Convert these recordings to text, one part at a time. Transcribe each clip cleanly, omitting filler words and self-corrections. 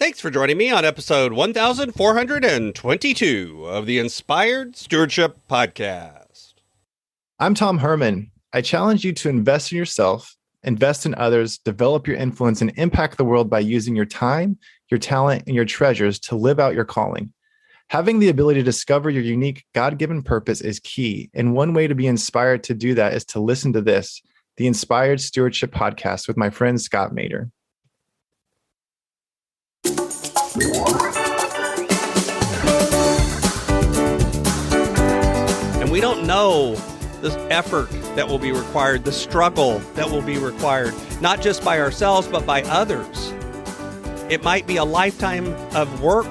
Thanks for joining me on episode 1422 of the Inspired Stewardship Podcast. I'm Tom Herman. I challenge you to invest in yourself, invest in others, develop your influence, and impact the world by using your time, your talent, and your treasures to live out your calling. Having the ability to discover your unique God-given purpose is key, and one way to be inspired to do that is to listen to this, the Inspired Stewardship Podcast with my friend Scott Mater. And we don't know the effort that will be required, the struggle that will be required, not just by ourselves, but by others. It might be a lifetime of work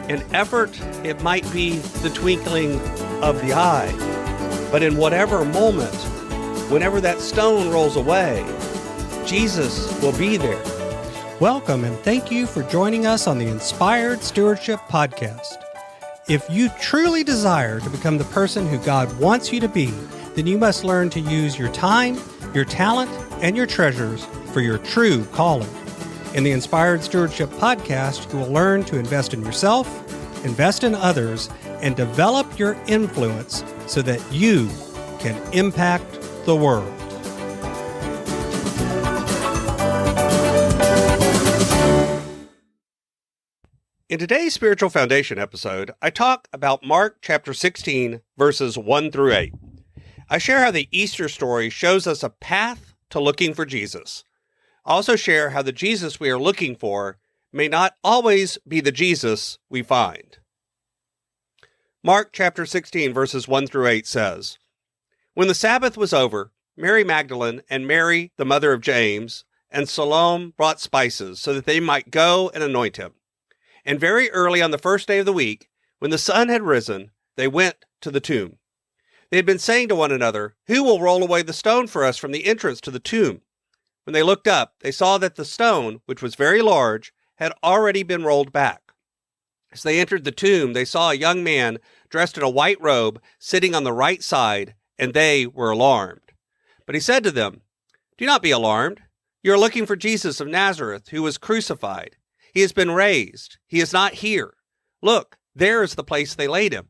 and effort. It might be the twinkling of the eye. But in whatever moment, whenever that stone rolls away, Jesus will be there. Welcome and thank you for joining us on the Inspired Stewardship Podcast. If you truly desire to become the person who God wants you to be, then you must learn to use your time, your talent, and your treasures for your true calling. In the Inspired Stewardship Podcast, you will learn to invest in yourself, invest in others, and develop your influence so that you can impact the world. In today's Spiritual Foundation episode, I talk about Mark chapter 16, verses 1 through 8. I share how the Easter story shows us a path to looking for Jesus. I also share how the Jesus we are looking for may not always be the Jesus we find. Mark chapter 16, verses 1 through 8 says, "When the Sabbath was over, Mary Magdalene and Mary, the mother of James, and Salome brought spices so that they might go and anoint him. And very early on the first day of the week, when the sun had risen, they went to the tomb. They had been saying to one another, 'Who will roll away the stone for us from the entrance to the tomb?' When they looked up, they saw that the stone, which was very large, had already been rolled back. As they entered the tomb, they saw a young man dressed in a white robe sitting on the right side, and they were alarmed. But he said to them, 'Do not be alarmed. You are looking for Jesus of Nazareth, who was crucified. He has been raised. He is not here. Look, there is the place they laid him.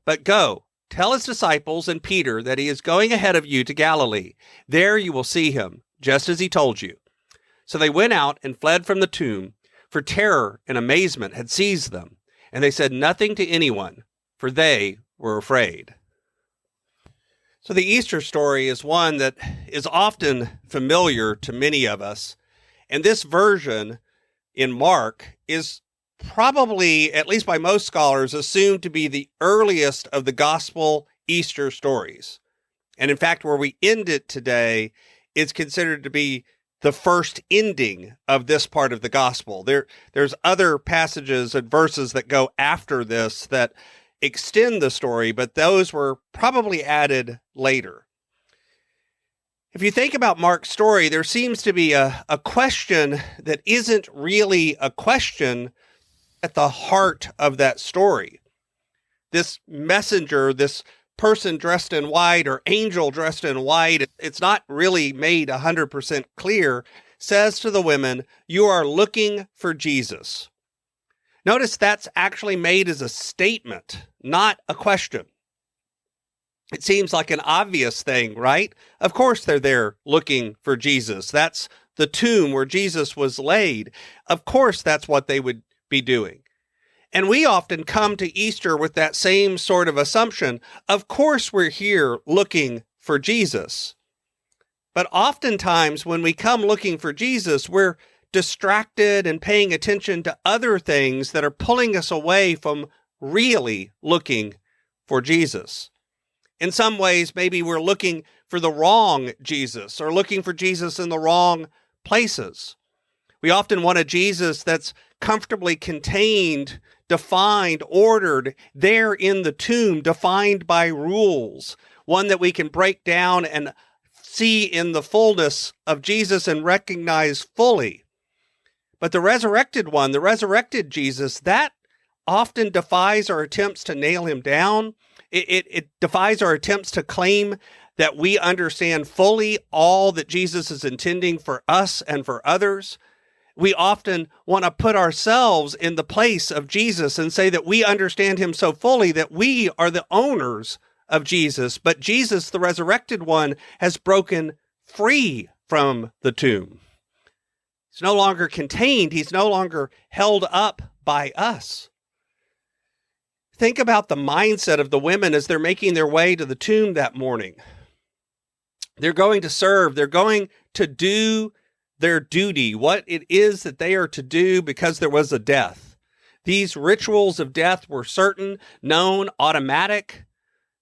But go, tell his disciples and Peter that he is going ahead of you to Galilee. There you will see him, just as he told you.' So they went out and fled from the tomb, for terror and amazement had seized them, and they said nothing to anyone, for they were afraid." So the Easter story is one that is often familiar to many of us, and this version in Mark is probably, at least by most scholars, assumed to be the earliest of the gospel Easter stories. And in fact, where we end it today is considered to be the first ending of this part of the gospel. There's other passages and verses that go after this that extend the story, but those were probably added later. If you think about Mark's story, there seems to be a question that isn't really a question at the heart of that story. This messenger, this person dressed in white or angel dressed in white, it's not really made 100% clear, says to the women, "You are looking for Jesus." Notice that's actually made as a statement, not a question. It seems like an obvious thing, right? Of course they're there looking for Jesus. That's the tomb where Jesus was laid. Of course that's what they would be doing. And we often come to Easter with that same sort of assumption. Of course we're here looking for Jesus. But oftentimes when we come looking for Jesus, we're distracted and paying attention to other things that are pulling us away from really looking for Jesus. In some ways, maybe we're looking for the wrong Jesus or looking for Jesus in the wrong places. We often want a Jesus that's comfortably contained, defined, ordered, there in the tomb, defined by rules, one that we can break down and see in the fullness of Jesus and recognize fully. But the resurrected one, the resurrected Jesus, that often defies our attempts to nail him down. It defies our attempts to claim that we understand fully all that Jesus is intending for us and for others. We often want to put ourselves in the place of Jesus and say that we understand him so fully that we are the owners of Jesus. But Jesus, the resurrected one, has broken free from the tomb. He's no longer contained. He's no longer held up by us. Think about the mindset of the women as they're making their way to the tomb that morning. They're going to serve. They're going to do their duty, what it is that they are to do because there was a death. These rituals of death were certain, known, automatic,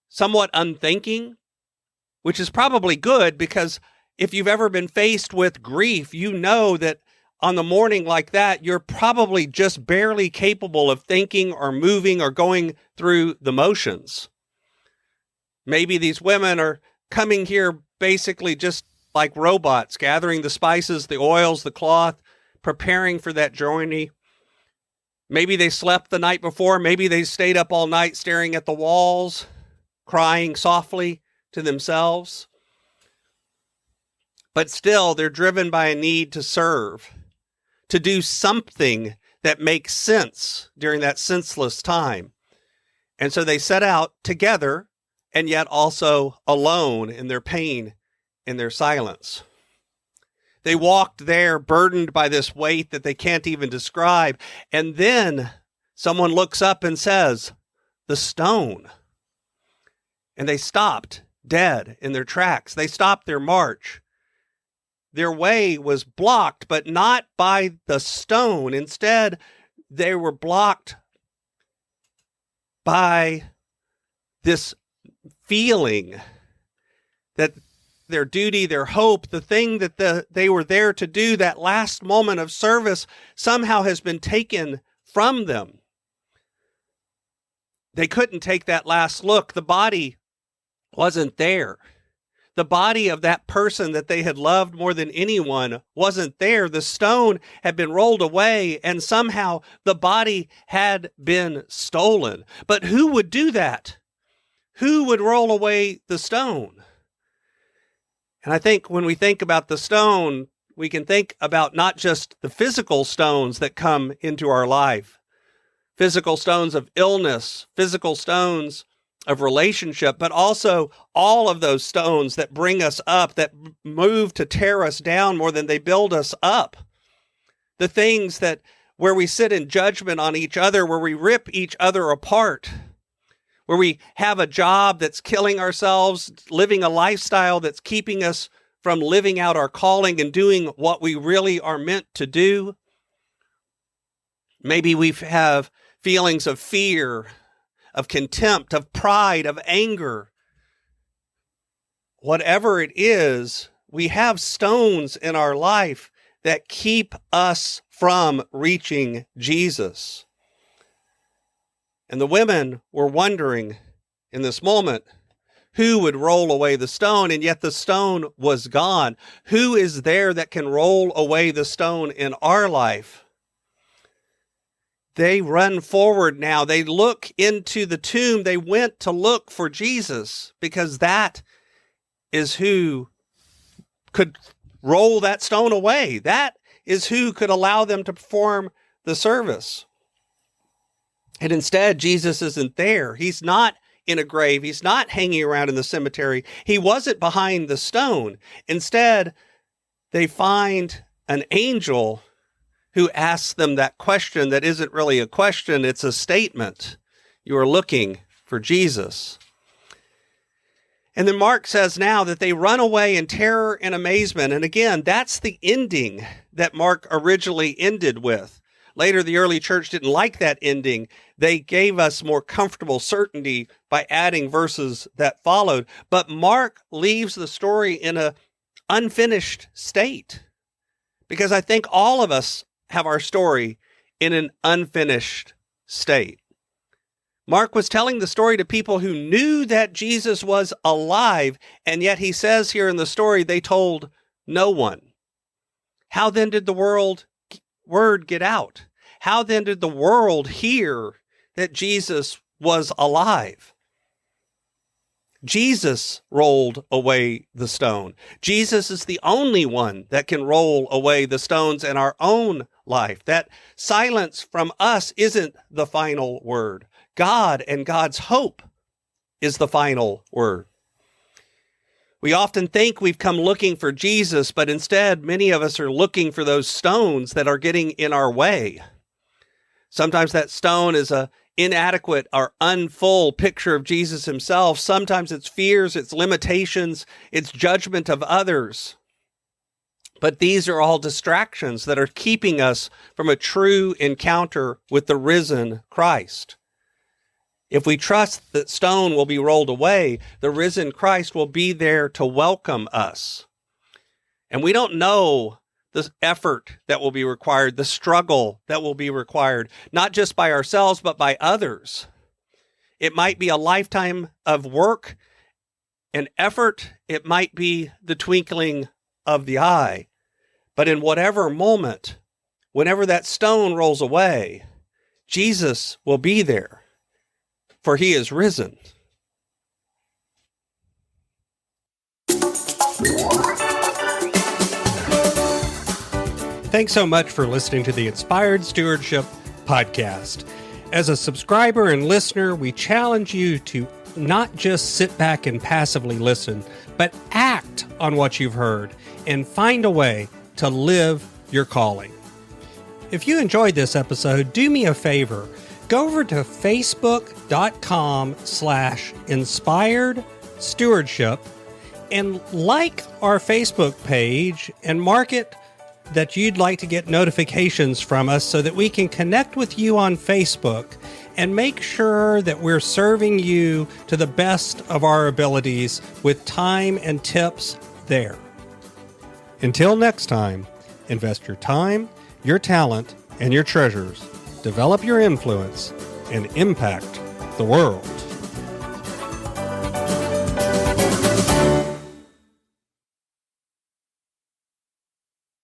somewhat unthinking, which is probably good because if you've ever been faced with grief, you know that on the morning like that, you're probably just barely capable of thinking or moving or going through the motions. Maybe these women are coming here basically just like robots, gathering the spices, the oils, the cloth, preparing for that journey. Maybe they slept the night before. Maybe they stayed up all night staring at the walls, crying softly to themselves. But still, they're driven by a need to serve, to do something that makes sense during that senseless time. And so they set out together and yet also alone in their pain, in their silence. They walked there burdened by this weight that they can't even describe. And then someone looks up and says, "The stone." And they stopped dead in their tracks. They stopped their march. Their way was blocked, but not by the stone. Instead, they were blocked by this feeling that their duty, their hope, the thing that they were there to do, that last moment of service, somehow has been taken from them. They couldn't take that last look. The body wasn't there. The body of that person that they had loved more than anyone wasn't there. The stone had been rolled away, and somehow the body had been stolen. But who would do that? Who would roll away the stone? And I think when we think about the stone, we can think about not just the physical stones that come into our life, physical stones of illness, physical stones of relationship, but also all of those stones that bring us up, that move to tear us down more than they build us up. The things that where we sit in judgment on each other, where we rip each other apart, where we have a job that's killing ourselves, living a lifestyle that's keeping us from living out our calling and doing what we really are meant to do. Maybe we have feelings of fear, of contempt, of pride, of anger. Whatever it is, we have stones in our life that keep us from reaching Jesus. And the women were wondering in this moment, who would roll away the stone? And yet the stone was gone. Who is there that can roll away the stone in our life? They run forward now. They look into the tomb. They went to look for Jesus because that is who could roll that stone away. That is who could allow them to perform the service. And instead, Jesus isn't there. He's not in a grave. He's not hanging around in the cemetery. He wasn't behind the stone. Instead, they find an angel who asks them that question that isn't really a question. It's a statement. You are looking for Jesus. And then Mark says now that they run away in terror and amazement. And again, that's the ending that Mark originally ended with. Later, the early church didn't like that ending. They gave us more comfortable certainty by adding verses that followed. But Mark leaves the story in an unfinished state, because I think all of us have our story in an unfinished state. Mark was telling the story to people who knew that Jesus was alive, and yet he says here in the story they told no one. How then did the word get out? How then did the world hear that Jesus was alive? Jesus rolled away the stone. Jesus is the only one that can roll away the stones in our own life. That silence from us isn't the final word. God and God's hope is the final word. We often think we've come looking for Jesus, but instead, many of us are looking for those stones that are getting in our way. Sometimes that stone is an inadequate or unfull picture of Jesus himself. Sometimes it's fears, it's limitations, it's judgment of others. But these are all distractions that are keeping us from a true encounter with the risen Christ. If we trust that stone will be rolled away, the risen Christ will be there to welcome us. And we don't know the effort that will be required, the struggle that will be required, not just by ourselves, but by others. It might be a lifetime of work and effort. It might be the twinkling of the eye. But in whatever moment, whenever that stone rolls away, Jesus will be there, for he is risen. Thanks so much for listening to the Inspired Stewardship podcast. As a subscriber and listener, we challenge you to not just sit back and passively listen, but act on what you've heard and find a way to live your calling. If you enjoyed this episode, do me a favor. Go over to facebook.com/inspired stewardship and like our Facebook page and mark it that you'd like to get notifications from us so that we can connect with you on Facebook and make sure that we're serving you to the best of our abilities with time and tips there. Until next time, invest your time, your talent, and your treasures. Develop your influence and impact the world.